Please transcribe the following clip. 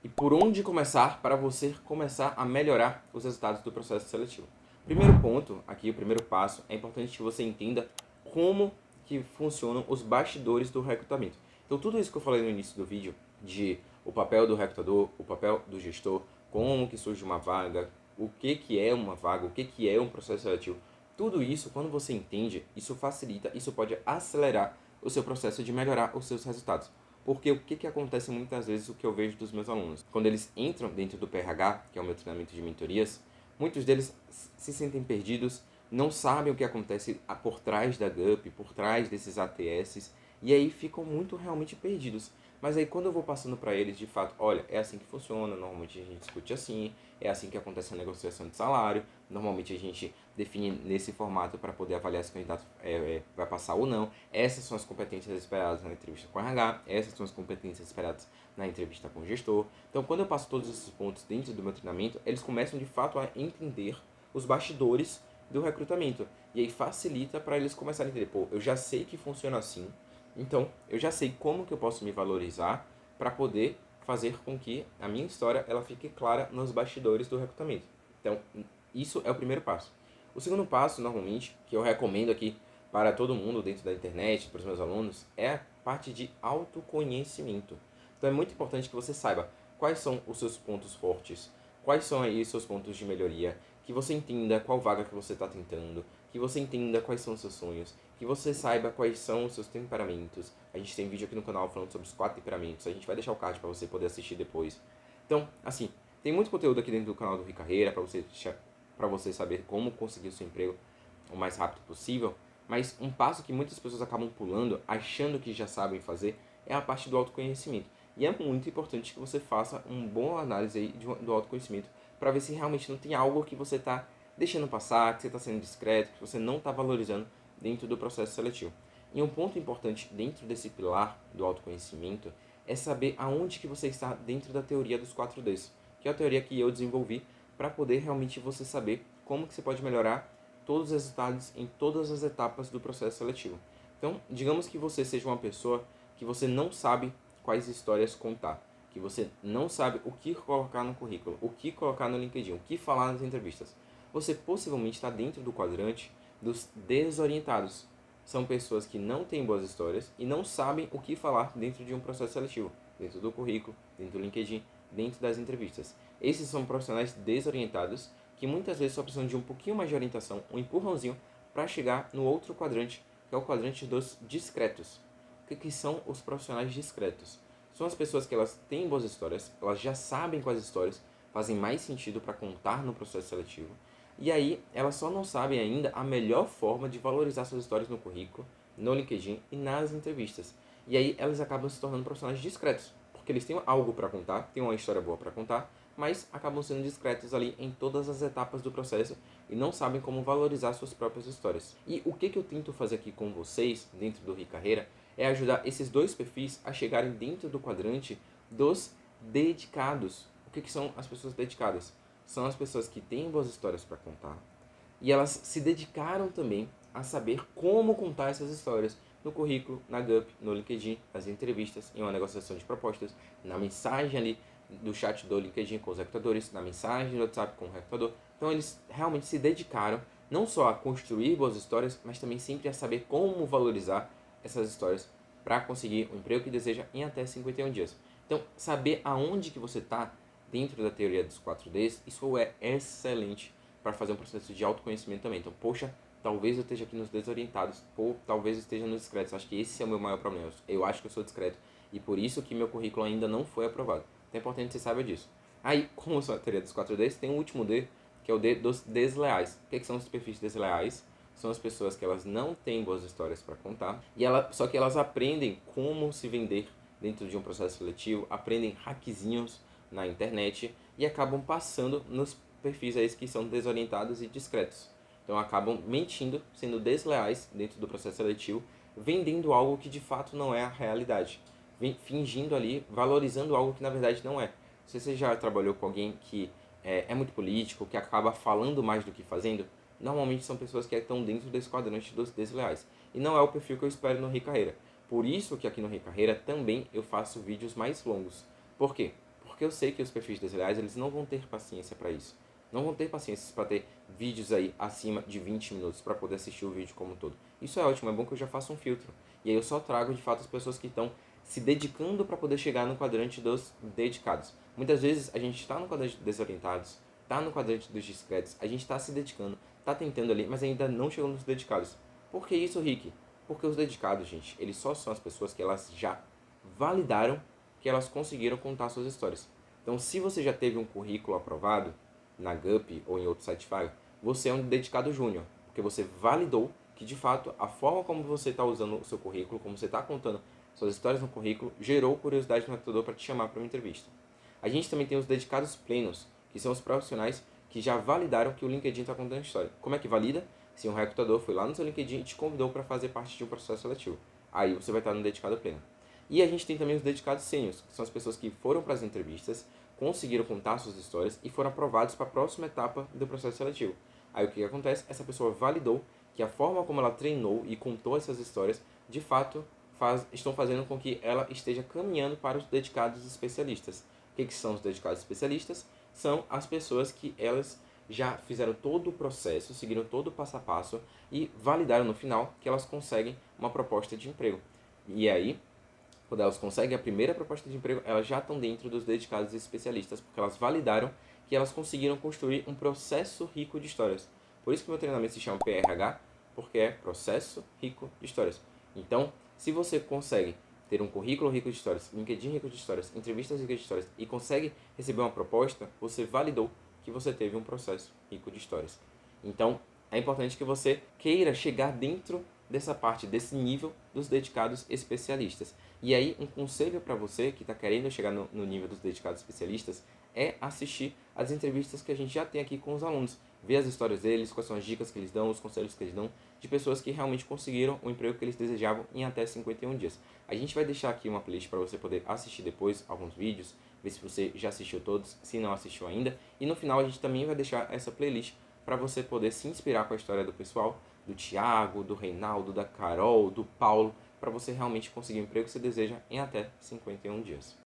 E por onde começar para você começar a melhorar os resultados do processo seletivo? Primeiro ponto, aqui o primeiro passo, é importante que você entenda como que funcionam os bastidores do recrutamento. Então tudo isso que eu falei no início do vídeo, de o papel do recrutador, o papel do gestor, como que surge uma vaga, o que é uma vaga, o que é um processo seletivo, tudo isso, quando você entende, isso facilita, isso pode acelerar o seu processo de melhorar os seus resultados. Porque o que acontece muitas vezes, o que eu vejo dos meus alunos? Quando eles entram dentro do PRH, que é o meu treinamento de mentorias, muitos deles se sentem perdidos, não sabem o que acontece por trás da GUP, por trás desses ATS, e aí ficam muito realmente perdidos. Mas aí quando eu vou passando para eles, de fato, olha, é assim que funciona, normalmente a gente discute assim, é assim que acontece a negociação de salário, normalmente a gente define nesse formato para poder avaliar se o candidato vai passar ou não. Essas são as competências esperadas na entrevista com o RH, essas são as competências esperadas na entrevista com o gestor. Então, quando eu passo todos esses pontos dentro do meu treinamento, eles começam de fato a entender os bastidores do recrutamento. E aí facilita para eles começarem a entender, pô, eu já sei que funciona assim, então eu já sei como que eu posso me valorizar para poder fazer com que a minha história ela fique clara nos bastidores do recrutamento. Então, isso é o primeiro passo. O segundo passo, normalmente, que eu recomendo aqui para todo mundo dentro da internet, para os meus alunos, é a parte de autoconhecimento. Então é muito importante que você saiba quais são os seus pontos fortes, quais são aí os seus pontos de melhoria, que você entenda qual vaga que você está tentando, que você entenda quais são os seus sonhos, que você saiba quais são os seus temperamentos. A gente tem vídeo aqui no canal falando sobre os 4 temperamentos, a gente vai deixar o card para você poder assistir depois. Então, assim, tem muito conteúdo aqui dentro do canal do Ricarreira para você saber como conseguir o seu emprego o mais rápido possível, mas um passo que muitas pessoas acabam pulando, achando que já sabem fazer, é a parte do autoconhecimento. E é muito importante que você faça uma boa análise aí do autoconhecimento para ver se realmente não tem algo que você está deixando passar, que você está sendo discreto, que você não está valorizando dentro do processo seletivo. E um ponto importante dentro desse pilar do autoconhecimento é saber aonde que você está dentro da teoria dos 4Ds, que é a teoria que eu desenvolvi para poder realmente você saber como que você pode melhorar todos os resultados em todas as etapas do processo seletivo. Então, digamos que você seja uma pessoa que você não sabe quais histórias contar, que você não sabe o que colocar no currículo, o que colocar no LinkedIn, o que falar nas entrevistas. Você possivelmente está dentro do quadrante dos desorientados. São pessoas que não têm boas histórias e não sabem o que falar dentro de um processo seletivo, dentro do currículo, dentro do LinkedIn, dentro das entrevistas. Esses são profissionais desorientados que muitas vezes só precisam de um pouquinho mais de orientação, um empurrãozinho, para chegar no outro quadrante, que é o quadrante dos discretos. O que são os profissionais discretos? São as pessoas que elas têm boas histórias, elas já sabem quais histórias fazem mais sentido para contar no processo seletivo, e aí elas só não sabem ainda a melhor forma de valorizar suas histórias no currículo, no LinkedIn e nas entrevistas. E aí elas acabam se tornando profissionais discretos, porque eles têm algo para contar, têm uma história boa para contar, mas acabam sendo discretos ali em todas as etapas do processo e não sabem como valorizar suas próprias histórias. E o que eu tento fazer aqui com vocês, dentro do Ricarreira, é ajudar esses dois perfis a chegarem dentro do quadrante dos dedicados. O que são as pessoas dedicadas? São as pessoas que têm boas histórias para contar e elas se dedicaram também a saber como contar essas histórias no currículo, na GUP, no LinkedIn, nas entrevistas, em uma negociação de propostas, na mensagem ali do chat do LinkedIn com os recrutadores, na mensagem do WhatsApp com o recrutador. Então eles realmente se dedicaram não só a construir boas histórias, mas também sempre a saber como valorizar essas histórias para conseguir o emprego que deseja em até 51 dias. Então, saber aonde que você está dentro da teoria dos 4Ds, isso é excelente para fazer um processo de autoconhecimento também. Então, poxa, talvez eu esteja aqui nos desorientados, ou talvez eu esteja nos discretos. Acho que esse é o meu maior problema. Eu acho que eu sou discreto e por isso que meu currículo ainda não foi aprovado. Então é importante que você saiba disso. Aí, como a teoria dos 4Ds, tem o último D, que é o D dos desleais. O que são os perfis desleais? São as pessoas que elas não têm boas histórias para contar, só que elas aprendem como se vender dentro de um processo seletivo, aprendem hackzinhos na internet e acabam passando nos perfis aí que são desorientados e discretos. Então acabam mentindo, sendo desleais dentro do processo seletivo, vendendo algo que de fato não é a realidade, fingindo ali, valorizando algo que na verdade não é. Se você já trabalhou com alguém que é muito político, que acaba falando mais do que fazendo, normalmente são pessoas que estão dentro desse quadrante dos desleais. E não é o perfil que eu espero no Ricarreira. Por isso que aqui no Ricarreira também eu faço vídeos mais longos. Por quê? Porque eu sei que os perfis desleais, eles não vão ter paciência para isso. Não vão ter paciência para ter vídeos aí acima de 20 minutos para poder assistir o vídeo como um todo. Isso é ótimo, é bom que eu já faça um filtro. E aí eu só trago de fato as pessoas que estão se dedicando para poder chegar no quadrante dos dedicados. Muitas vezes a gente está no quadrante dos desorientados, está no quadrante dos discretos, a gente está se dedicando, está tentando ali, mas ainda não chegou nos dedicados. Por que isso, Rick? Porque os dedicados, gente, eles só são as pessoas que elas já validaram que elas conseguiram contar suas histórias. Então, se você já teve um currículo aprovado na GUP ou em outro site vaga, você é um dedicado júnior, porque você validou que, de fato, a forma como você está usando o seu currículo, como você está contando suas histórias no currículo, gerou curiosidade no recrutador para te chamar para uma entrevista. A gente também tem os dedicados plenos, que são os profissionais que já validaram que o LinkedIn está contando a história. Como é que valida? Se um recrutador foi lá no seu LinkedIn e te convidou para fazer parte de um processo seletivo. Aí você vai estar no dedicado pleno. E a gente tem também os dedicados sêniors, que são as pessoas que foram para as entrevistas, conseguiram contar suas histórias e foram aprovados para a próxima etapa do processo seletivo. Aí o que acontece? Essa pessoa validou que a forma como ela treinou e contou essas histórias, de fato, estão fazendo com que ela esteja caminhando para os dedicados especialistas. O que são os dedicados especialistas? São as pessoas que elas já fizeram todo o processo, seguiram todo o passo a passo e validaram no final que elas conseguem uma proposta de emprego. E aí, quando elas conseguem a primeira proposta de emprego, elas já estão dentro dos dedicados especialistas, porque elas validaram que elas conseguiram construir um processo rico de histórias. Por isso que meu treinamento se chama PRH, porque é processo rico de histórias. Então, se você consegue ter um currículo rico de histórias, LinkedIn rico de histórias, entrevistas ricas de histórias e consegue receber uma proposta, você validou que você teve um processo rico de histórias. Então, é importante que você queira chegar dentro dessa parte, desse nível dos dedicados especialistas. E aí, um conselho para você que está querendo chegar no nível dos dedicados especialistas é assistir as entrevistas que a gente já tem aqui com os alunos. Ver as histórias deles, quais são as dicas que eles dão, os conselhos que eles dão, de pessoas que realmente conseguiram o emprego que eles desejavam em até 51 dias. A gente vai deixar aqui uma playlist para você poder assistir depois alguns vídeos, ver se você já assistiu todos, se não assistiu ainda. E no final a gente também vai deixar essa playlist para você poder se inspirar com a história do pessoal, do Thiago, do Reinaldo, da Carol, do Paulo, para você realmente conseguir o emprego que você deseja em até 51 dias.